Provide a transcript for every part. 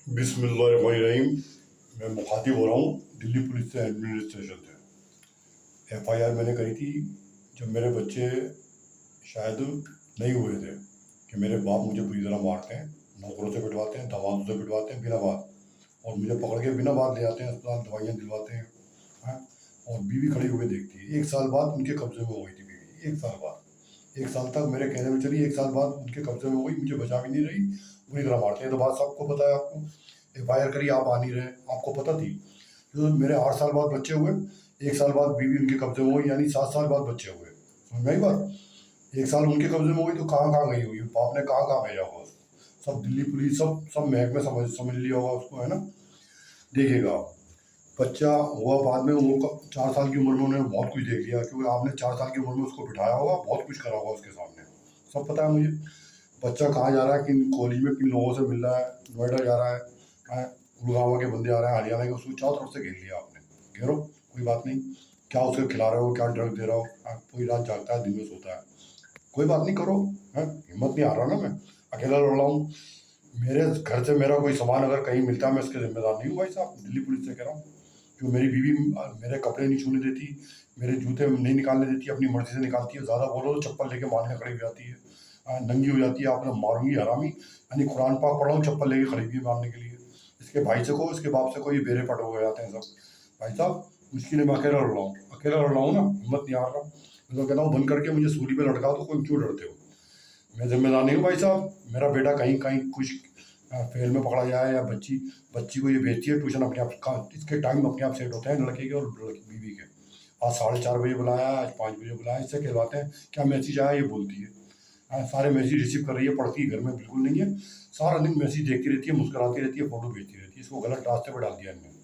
बिस्मिल्लाहिर्रहमानिर्रहीम। मैं मुखातिब हो रहा हूँ दिल्ली पुलिस से, एडमिनिस्ट्रेशन से। एफआईआर मैंने करी थी जब मेरे बच्चे शायद नहीं हुए थे कि मेरे बाप मुझे बुरी तरह मारते हैं, नौकरों से पिटवाते हैं, दामादों से पिटवाते हैं बिना बात, और मुझे पकड़ के बिना बात ले जाते हैं अस्पताल, दवाइयाँ दिलवाते हैं। हाँ, और बीवी खड़ी होकर देखती है। 1 साल बाद उनके कब्जे में हो गई थी बीवी, 1 साल बाद। 1 साल तक मेरे कहने में चली, 1 साल बाद उनके कब्जे में हो गई, मुझे बचा भी नहीं रही, बुरी तरह मारते हैं। तो बात सबको पता है आपको। एफआईआर करी, आप आ नहीं रहे, आपको पता थी। जो मेरे 8 साल बाद बच्चे हुए, 1 साल बाद बीवी उनके कब्जे में हुई, यानी 7 साल बाद बच्चे हुए। समझ में आई बात। 1 साल उनके कब्जे में हुई तो कहाँ कहाँ गई होगी, बाप ने कहाँ कहाँ भेजा होगा उसको। सब दिल्ली पुलिस, सब सब महकमे समझ लिया होगा उसको, है ना। देखिएगा आप, बच्चा हुआ बाद में, वो 4 साल की उम्र में उन्होंने बहुत कुछ देख लिया, क्योंकि आपने 4 साल की उम्र में उसको बिठाया होगा, बहुत कुछ करा होगा उसके सामने, सब पता है मुझे। बच्चा कहाँ जा रहा है, किन कॉलेज में किन लोगों से मिल रहा है, नोएडा जा रहा है, गुड़गांव के बंदे आ रहे हैं, हरियाणा के, उसको चारों तरफ से घेर लिया आपने। घेरो, कोई बात नहीं। क्या उसको खिला रहे हो, क्या ड्रग दे रहा हो, पूरी रात जागता है, दिन में सोता है, कोई बात नहीं, करो। है, हिम्मत नहीं आ रहा ना, मैं अकेला लड़ रहा हूँ। मेरे घर से मेरा कोई सामान अगर कहीं मिलता है, मैं इसके जिम्मेदार नहीं हूँ भाई साहब, दिल्ली पुलिस से कह रहा हूँ। जो मेरी बीवी मेरे कपड़े नहीं छूने देती, मेरे जूते नहीं निकालने देती, अपनी मर्जी से निकालती है। ज़्यादा बोलो तो चप्पल लेके मारने खड़ी हो जाती है, नंगी हो जाती है, आपने मारूंगी हरामी, यानी कुरान पाक पढ़ा हूँ, चप्पल लेके खड़ी हुई है मारने के लिए। इसके भाई से को, इसके बाप से को, ये बेरे पट हो जाते हैं सब। भाई साहब, मुश्किल है, मैं अकेला लड़ रहा हूँ, अकेला लड़ रहा हूँ ना, हिम्मत नहीं आ रहा। मैं तो कहता हूँ बंद करके मुझे सूली पे लटका दो, कोई क्यों डरते हो। मैं जिम्मेदार नहीं हूँ भाई साहब। मेरा बेटा कहीं कहीं कुछ फेल में पकड़ा जाए, या बच्ची बच्ची को ये भेजती है ट्यूशन, अपने आप का इसके टाइम अपने आप सेट होते हैं लड़के के और लड़की बीवी के। आज 4:30 बजे बुलाया, आज 5 बजे बुलाया, इससे कहलाते हैं क्या मैसेज आया, ये बोलती है। सारे मैसेज रिसीव कर रही है, पढ़ती घर में बिल्कुल नहीं है, सारा दिन मैसेज देखती रहती है, मुस्कुराती रहती है, फोटो भेजती रहती है। इसको गलत रास्ते पर डाल दिया इन्होंने।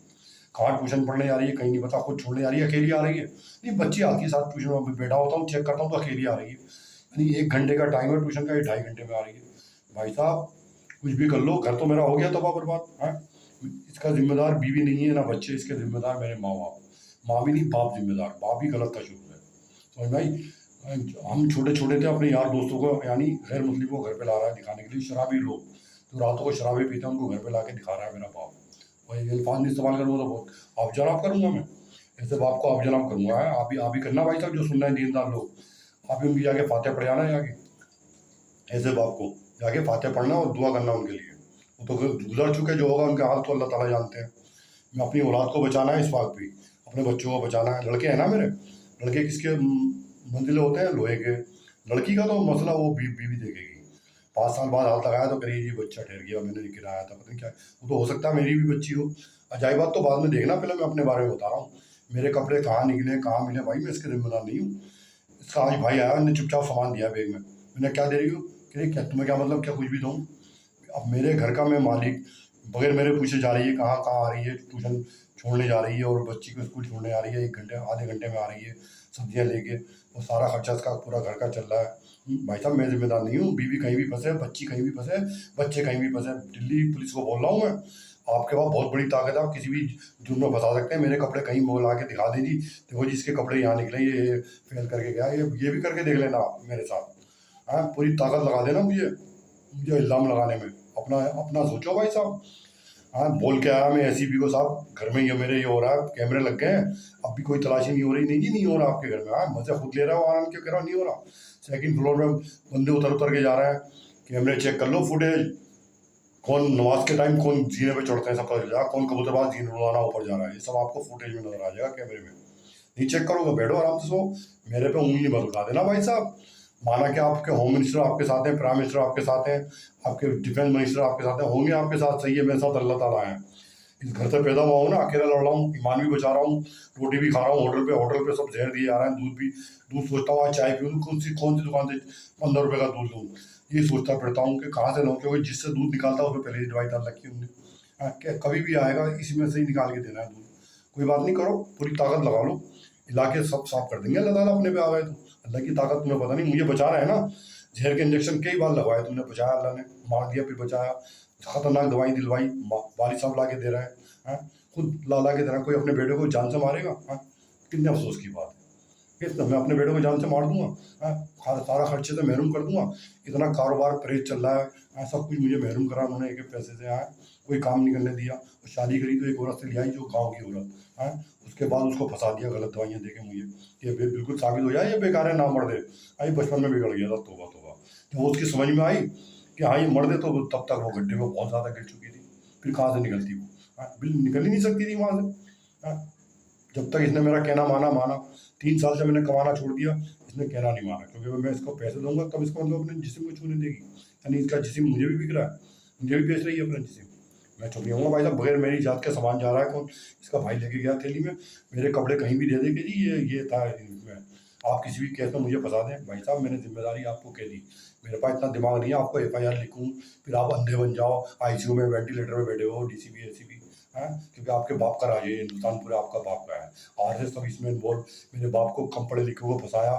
कहाँ ट्यूशन पढ़ने जा रही है कहीं नहीं पता, खुद छोड़ने जा रही है, अकेली आ रही है। नहीं, बच्ची आती है साथ, ट्यूशन में बैठा होता हूँ, चेक करता हूँ तो अकेली आ रही है। यानी 1 घंटे का टाइम है ट्यूशन का, ये 2.5 घंटे में आ रही है। भाई साहब, कुछ भी कर लो, घर तो मेरा हो गया तबाह बर्बाद है। इसका जिम्मेदार बीवी नहीं है ना बच्चे, इसके जिम्मेदार मेरे माँ बाप। माँ भी नहीं, बाप जिम्मेदार, बाप ही गलत का शुरू है। समझ भाई, हम छोटे छोटे थे, अपने यार दोस्तों को, यानी गैर मुस्लिम को घर पे ला रहा है दिखाने के लिए, शराबी लोग तो रातों को शराबी पीते हैं, उनको घर पे ला के दिखा रहा है मेरा बाप। वही अल्फाज नहीं इस्तेमाल करूँगा तो बहुत आप जनाब करूँगा मैं, ऐसे बाप को आप जनाब करूँगा। आप ही करना भाई साहब, जो सुनना है दीनदार लोग, आप ही उनकी जाके फातेह पढ़ जाना, जाके ऐसे बाप को जाके फातेह पढ़ना और दुआ करना उनके लिए। वो तो गुजर चुके, जो होगा उनके हाल तो अल्लाह ताला जानते हैं। मैं अपनी औलाद को बचाना है, इस वक्त भी अपने बच्चों को बचाना है। लड़के हैं ना मेरे, लड़के किसके मंजिले होते हैं, लोहे के। लड़की का तो मसला वो बीवी देखेगी। 5 साल बाद हाथ लगाया तो करिए जी बच्चा ठहर गया, मैंने नहीं गिराया था, पता नहीं क्या। वो तो हो सकता है मेरी भी बच्ची हो, अजाई बात तो बाद में देखना, पहले मैं अपने बारे में बता रहा हूँ। मेरे कपड़े कहाँ निकले, कहाँ मिले, भाई मैं इसके जिम्मेदार नहीं हूँ। इसका आज भाई आया, उन्होंने चुपचाप सामान दिया बैग में, मैंने क्या दे रही हो, कह रही क्या तुम्हें क्या मतलब, क्या कुछ भी दूँ। अब मेरे घर का मैं मालिक, बगैर मेरे पूछे जा रही है, कहाँ कहाँ आ रही है, ट्यूशन छोड़ने जा रही है, और बच्ची को स्कूल छोड़ने आ रही है, 1 घंटे आधे घंटे में आ रही है, सब्जियाँ लेके, और सारा खर्चा इसका पूरा घर का चल रहा है। भाई साहब, मैं जिम्मेदार नहीं हूँ। बीवी कहीं भी फंसे, बच्ची कहीं भी फंसे, बच्चे कहीं भी फंसे, दिल्ली पुलिस को बोल रहा हूँ मैं। आपके पास बहुत बड़ी ताकत है, आप किसी भी जुर्म में फंसा सकते हैं। मेरे कपड़े कहीं मोल ला के दिखा दीजिए, देखो जी इसके कपड़े यहाँ निकले, ये फेल करके गया, ये भी करके देख लेना आप मेरे साथ। हाँ, पूरी ताकत लगा देना मुझे मुझे इल्ज़ाम लगाने में। अपना अपना सोचो भाई साहब। हाँ, बोल के आया मैं एसीपी को, साहब घर में ये मेरे ये हो रहा है, कैमरे लग गए हैं, अब भी कोई तलाशी नहीं हो रही। नहीं जी, नहीं हो रहा आपके घर में। हाँ, मजे खुद ले रहा हो आराम, क्यों कह रहा हो नहीं हो रहा। 2nd फ्लोर में बंदे उतर उतर के जा रहे हैं, कैमरे चेक कर लो, फुटेज, कौन नमाज के टाइम कौन जीने पे चढ़ते हैं सब पता चल जाएगा, कौन कबूतरबाज जीने उड़ाना ऊपर जा रहा है, ये सब आपको फुटेज में नजर आ जाएगा कैमरे में। नहीं चेक करोगे, बैठो आराम से सो, मेरे पे उंगली मत उठा देना भाई साहब। माना कि आपके होम मिनिस्टर आपके साथ हैं, प्राइम मिनिस्टर आपके साथ हैं, आपके डिफेंस मिनिस्टर आपके साथ हैं, होंगे आपके साथ, सही है, मेरे साथ अल्लाह ताला है। इस घर से पैदा हुआ हूँ ना, अकेला लड़ रहा हूँ, ईमान भी बचा रहा हूँ, रोटी भी खा रहा हूँ, होटल पे सब जहर दिए जा रहे हैं, दूध भी, दूध सोचता हूँ आज चाय पीऊँ, कौन सी दुकान से 15 रुपये का दूध लूँ, ये सोचता फिरता हूँ कि कहाँ से लूँ, क्योंकि जिससे दूध निकालता है उसमें पहले ही दवाई डाल रखी है उन्होंने। हाँ, क्या कभी भी आएगा इसी में से ही निकाल के देना है दूध। कोई बात नहीं, करो, पूरी ताकत लगा लो, इलाके सब साफ कर देंगे अल्लाह ताला अपने पे आ गए तो। अल्लाह की ताकत तुम्हें पता नहीं, मुझे बचा रहा है ना। जहर के इंजेक्शन कई बार लगवाए तुमने, बचाया अल्लाह ने, मार दिया फिर बचाया, खतरनाक दवाई दिलवाई, वालिद साहब ला के दे रहा है, खुद ला ला के दे रहा है। कोई अपने बेटे को जान से मारेगा? हाँ, कितने अफसोस की बात है। फिर तो मैं अपने बेटे को जान से मार दूंगा। हाँ, सारा खर्चे से महरूम कर दूंगा। इतना कारोबार परहेज चल रहा है। हाँ, सब कुछ मुझे महरूम करा उन्होंने एक एक पैसे से। हाँ, कोई काम नहीं करने दिया। और शादी करी तो एक औरत से ले आई जो गाँव की औरत। हाँ, उसके बाद उसको फंसा दिया गलत दवाइयाँ दे के मुझे। ये बिल्कुल साबित हो जाए ये बेकार है, ना मर दे। अभी बचपन में बिगड़ गया था, तोबा तोबा। जब वो उसकी समझ में आई कि हाँ ये मर दे, तो तब तक वो गड्ढे में बहुत ज़्यादा गिर चुकी थी। फिर कहाँ से निकलती वो। हाँ, बिल्कुल निकल ही नहीं सकती थी वहाँ से। हाँ, जब तक इसने मेरा कहना माना माना। 3 साल से मैंने कमाना छोड़ दिया, इसने कहना नहीं माना। क्योंकि मैं इसको पैसे दूंगा तब इसको मतलब अपने जिस्म को छूने देगी। यानी इसका जिस्म मुझे भी बिक रहा है, मुझे भी बेच रही है अपना जिस्म। मैं चुप नहीं होऊंगा भाई साहब। बगैर मेरी जात के सामान जा रहा है कौन? इसका भाई लेके गया थैली में। मेरे कपड़े कहीं भी दे दे के जी ये था इसमें। आप किसी भी केस में मुझे फंसा दें भाई साहब, मैंने जिम्मेदारी आपको कह दी। मेरे पास इतना दिमाग नहीं है आपको FIR लिखूं, फिर आप अंधे बन जाओ, ICU में वेंटिलेटर में बैठे हो, DCP ACP। हाँ, क्योंकि आपके बाप का राज है ये हिंदुस्तान, पूरा आपका बाप का है। RSS सब इसमें इन्वॉल्व। मेरे बाप को कम पढ़े लिखे को फंसाया,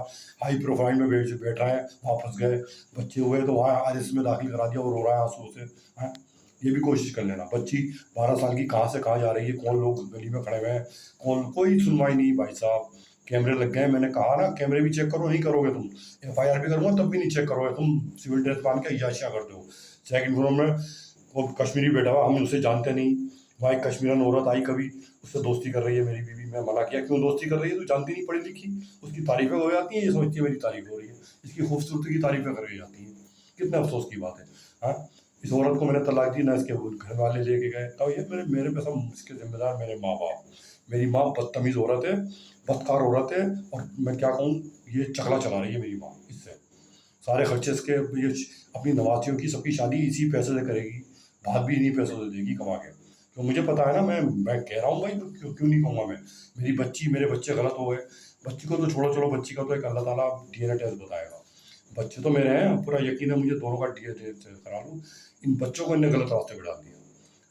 हाई प्रोफाइल में बैठ रहे हैं, वहाँ फंस गए। बच्चे हुए तो वहाँ RSS में दाखिल करा दिया, वो रो रहा है आंसू से। हाँ, ये भी कोशिश कर लेना। बच्ची 12 साल की कहाँ से कहाँ जा रही है, कौन लोग गली में खड़े हुए हैं, कौन, कोई सुनवाई नहीं भाई साहब। कैमरे लग गए, मैंने कहा ना कैमरे भी चेक करो, नहीं करोगे तुम। FIR भी करूँगा तब भी नहीं चेक करोगे तुम। सिविल ड्रेस पहन के अय्याशियाँ करते हो। सेकंड फ्लोर में वो कश्मीरी बैठा हुआ, हम उसे जानते नहीं। वहाँ एक कश्मीरन औरत आई कभी, उससे दोस्ती कर रही है मेरी बीवी। मैं मना किया, क्यों दोस्ती कर रही है, तू जानती नहीं, पढ़ी लिखी। उसकी तारीफें हो जाती हैं, ये सोचती है मेरी तारीफ हो रही है। इसकी खूबसूरती की तारीफें कर जाती हैं। कितने अफसोस की बात है। हाँ, इस औरत को मैंने तलाक दी ना, इसके घर वाले लेके गए। तो ये मेरे पे सब इसके जिम्मेदार मेरे माँ बाप। मेरी माँ बदतमीज औरत है, बदकार औरत है। और मैं क्या कहूँ, ये चकला चला रही है मेरी माँ इससे। सारे खर्चे इसके, ये अपनी नवासियों की सबकी शादी इसी पैसे से करेगी। भात भी इन्हीं पैसों से देगी कमा के। तो मुझे पता है ना, मैं कह रहा हूँ भाई, तो क्यों नहीं कहूँगा मैं। मेरी बच्ची, मेरे बच्चे गलत हो गए। बच्ची को तो छोड़ो, चलो बच्ची का तो एक अल्लाह ताला DNA टेस्ट बताएगा। बच्चे तो मेरे हैं, पूरा यकीन है मुझे, दोनों का DNA टेस्ट करा लूँ। इन बच्चों को इनने गलत रास्ते पे डाल दिया।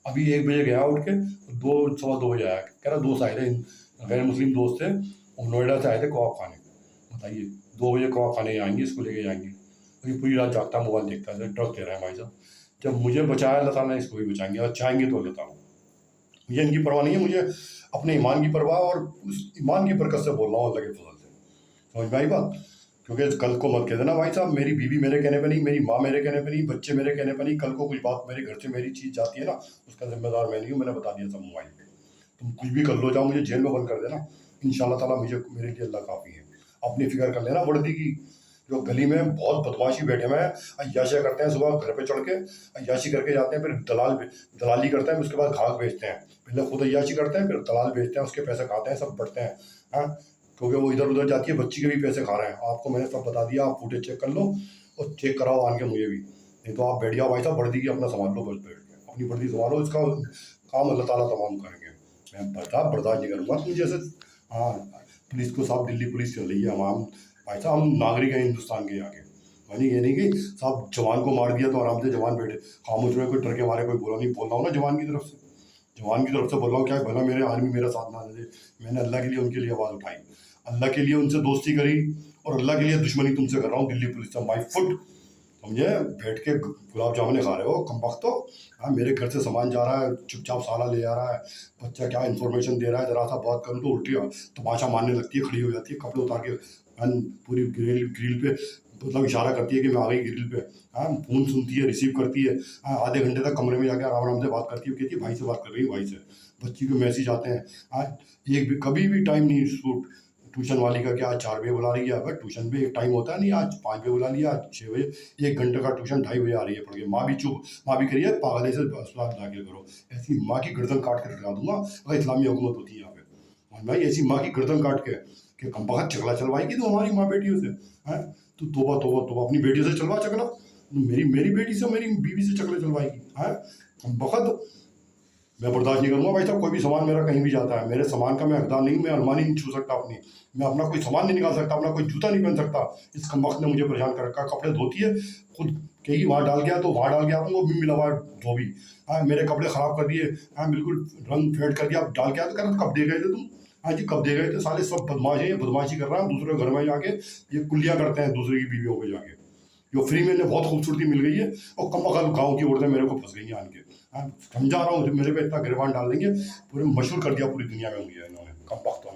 अभी 1 बजे गया उठ के, 2 सवा 2 बजे आया। कह रहा दोस्त आए थे, गैर मुस्लिम दोस्त थे, वो नोएडा से आए थे कबाब खाने। बताइए, 2 बजे कबाब खाने आएंगे, इसको लेके जाएंगे। तो ये पूरी रात जागता मोबाइल देखता है, ड्रग दे रहा है भाई साहब। जब मुझे बचाया अल्लाह ताला ने, इसको भी बचाएंगे, और चाहेंगे तो अल्लाह ताला। मुझे इनकी परवाह नहीं है, मुझे अपने ईमान की परवाह, और उस ईमान की बरकत से बोल रहा हूँ, अल्लाह के फजल से। समझ में आई बात? क्योंकि कल को मत कह देना भाई साहब, मेरी बीवी मेरे कहने पे नहीं, मेरी माँ मेरे कहने पे नहीं, बच्चे मेरे कहने पे नहीं। कल को कुछ बात मेरे घर से मेरी चीज़ जाती है ना, उसका जिम्मेदार मैं नहीं हूँ। मैंने बता दिया सब मोबाइल पे। तुम कुछ भी कर लो, जाओ मुझे जेल में बंद कर देना, इंशाल्लाह ताला मुझे, मेरे लिए अल्लाह काफ़ी है। अपनी फिक्र कर लेना वर्दी की। जो गली में बहुत बदमाशी बैठे हुए हैं, अय्याशियाँ करते हैं, सुबह घर पे चढ़ के अय्याशी करके जाते हैं, फिर दलाली करते हैं, उसके बाद घाक बेचते हैं। पहले खुद अय्याशी करते हैं, फिर दलाल बेचते हैं, उसके पैसे खाते हैं, सब बढ़ते हैं। हाँ, क्योंकि वो इधर उधर जाती है, बच्ची के भी पैसे खा रहे हैं। आपको मैंने सब बता दिया, आप फुटेज चेक कर लो और चेक कराओ आन के मुझे भी। नहीं तो आप बैठ जाओ भाई साहब, वर्दी की अपना संभाल लो, बस बैठ के अपनी वर्दी संभालो, इसका काम अल्लाह ताला तमाम करेंगे। मैं बर्दाश्त नहीं करूँगा तुम जैसे। हाँ, पुलिस को साहब, दिल्ली पुलिस चल रही है, हम भाई साहब, हम नागरिक हैं हिंदुस्तान के आगे। यानी ये नहीं कि साहब जवान को मार दिया तो आराम से जवान बैठे खामोश रहे, कोई डर के मारे कोई बोला नहीं। बोल रहा हूँ ना जवान की तरफ से, जवान की तरफ से बोल रहा हूँ। क्या भला मेरे आर्मी मेरा साथ ना दे, मैंने अल्लाह के लिए उनके लिए आवाज़ उठाई, अल्लाह के लिए उनसे दोस्ती करी, और अल्लाह के लिए दुश्मनी तुमसे कर रहा हूँ दिल्ली पुलिस से, माई फुट। समझे? बैठ के गुलाब जामुन खा रहे हो कम वक्त तो। हाँ, मेरे घर से सामान जा रहा है, चुपचाप साला ले आ रहा है। बच्चा क्या इन्फॉर्मेशन दे रहा है, जरा सा बात करूँ तो उल्टी तमाशा मारने लगती है, खड़ी हो जाती है, कपड़े उतार के पूरी ग्रिल पे मतलब इशारा करती है कि मैं आ गई ग्रिल पे। हाँ, फ़ोन सुनती है, रिसीव करती है। हाँ, आधे घंटे तक कमरे में जाके आराम आराम से बात करती है, कहती है भाई से बात कर रही हूँ, भाई से। बच्ची को मैसेज आते हैं। आज एक भी कभी भी टाइम नहीं सूट। ट्यूशन वाली का क्या, आज 4 बजे बुला रही है, अगर ट्यूशन भी एक टाइम होता है नहीं, आज 5 बजे बुला लिया, आज 6 बजे। 1 घंटे का ट्यूशन 2:30 बजे आ रही है पढ़ के। माँ भी चुप, माँ भी करिए पागल से अस्पताल दाखिल करो। ऐसी माँ की गर्दन काट के रखा दूंगा अगर इस्लामी हुकूमत होती है यहाँ पे। और भाई ऐसी माँ की गर्दन काट के कि कम वक्त चकला चलवाएगी तो हमारी माँ बेटियों से। हैं, तो तोबा तोबा तोबा, अपनी बेटी से चलवा चकला, मेरी मेरी बेटी से, मेरी बीवी से चकले चलवाएगी। हैं, कम वक्त। मैं बर्दाश्त नहीं करूँगा भाई साहब, कोई भी सामान मेरा कहीं भी जाता है, मेरे सामान का मैं हकदार नहीं हूँ। मैं अलमारी नहीं छू सकता अपनी, मैं अपना कोई सामान नहीं निकाल सकता, अपना कोई जूता नहीं पहन सकता। इस कम वक्त ने मुझे परेशान कर रखा। कपड़े धोती है खुद, कहेगी वहाँ डाल गया तो वहाँ डाल गया, वो भी मिला हुआ धोबी। हाँ, मेरे कपड़े ख़राब कर दिए, हाँ बिल्कुल रंग फेड कर दिया, डाल के आया तो कह रहा कब दे गए थे तुम। हाँ जी, कब दे गए थे, साले सब बदमाश हैं, ये बदमाशी कर रहा है दूसरे घर में जाके, ये कुल्लियाँ करते हैं दूसरे की बीवियों पे जाके। जो फ्री में इन्हें बहुत खूबसूरती मिल गई है, और कम अकल गाँव की औरतें मेरे को फंस गई हैं आन के। हाँ, समझा रहा हूँ, मेरे पे इतना गिरबान डाल देंगे, पूरे मशहूर कर दिया पूरी दुनिया में मुझे इन्होंने, कम वक्त।